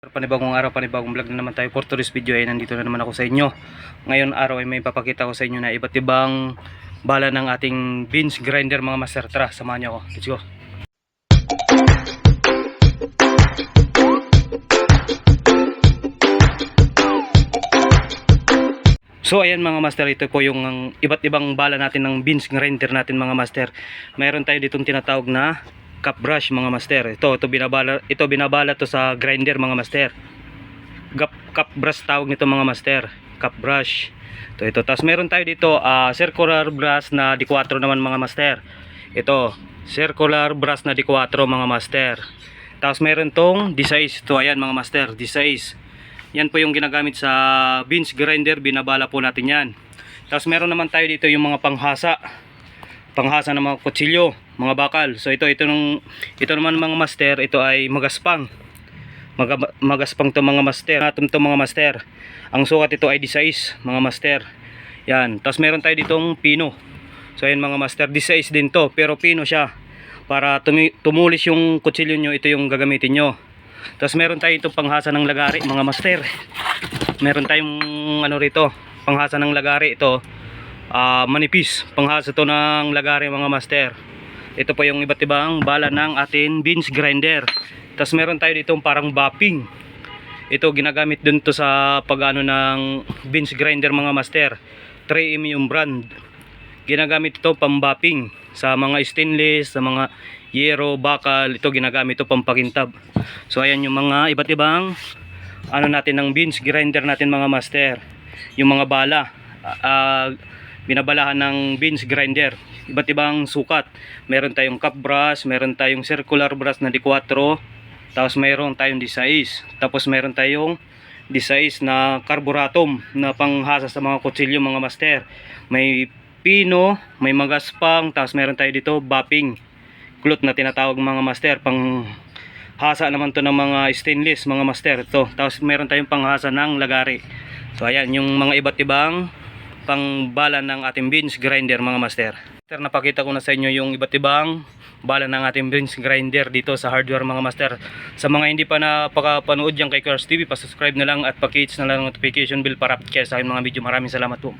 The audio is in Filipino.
Panibagong araw, panibagong vlog na naman tayo for today's video. Ay nandito na naman ako sa inyo. Ngayon araw ay may papakita ko sa inyo na iba't ibang bala ng ating beans grinder mga master. Tara, samahan niyo ako. Let's go. So ayan mga master, ito po yung iba't ibang bala natin ng beans grinder natin mga master. Mayroon tayo ditong tinatawag na cup brush mga master. Ito binabala to sa grinder mga master. Cup brush tawag nito mga master. Cup brush. Ito. Tapos meron tayo dito circular brush na D4 naman mga master. Ito, circular brush na D4 mga master. Tapos meron tong D6. Ito ayan mga master, D6. Yan po yung ginagamit sa beans grinder, binabala po natin yan. Tapos meron naman tayo dito yung mga panghasa ng mga kutsilyo, mga bakal. So ito naman mga master, ito ay magaspang. Magaspang to mga master. Ito mga master. Ang sukat ito ay D6 mga master. Yan. Tapos meron tayo ditong pino. So ayan mga master, D6 din to, pero pino siya. Para tumulis yung kutsilyo nyo, ito yung gagamitin nyo. Tapos meron tayo itong panghasa ng lagari mga master. Meron tayong rito, panghasa ng lagari ito. Manipis, panghasa to ng lagari mga master. Ito po yung iba't ibang bala ng ating beans grinder. Tapos meron tayo ditong parang bapping. Ito ginagamit dun to sa pagano ng beans grinder mga master. 3M yung brand. Ginagamit ito pang bapping sa mga stainless, sa mga yero, bakal. Ito ginagamit ito pang pakintab. So ayan yung mga iba't ibang natin ng beans grinder natin mga master. Yung mga bala binabalahan ng beans grinder, iba't ibang sukat. Meron tayong cup brush, meron tayong circular brush na D4, tapos meron tayong D6, tapos meron tayong D6 na carburetum na panghasa sa mga kutsilyo mga master. May pino, may magaspang, tapos meron tayo dito bapping cloth na tinatawag mga master. Panghasa naman to ng mga stainless mga master. Ito, tapos meron tayong panghasa ng lagari. So ayan yung mga iba't ibang pangbala ng ating beans grinder mga master. Napakita ko na sa inyo yung iba't ibang bala ng ating beans grinder dito sa hardware mga master. Sa mga hindi pa napakapanood dyan kay Cars TV, pasubscribe na lang at pakihits na lang notification bell para update kayo sa aking mga video. Maraming salamat po.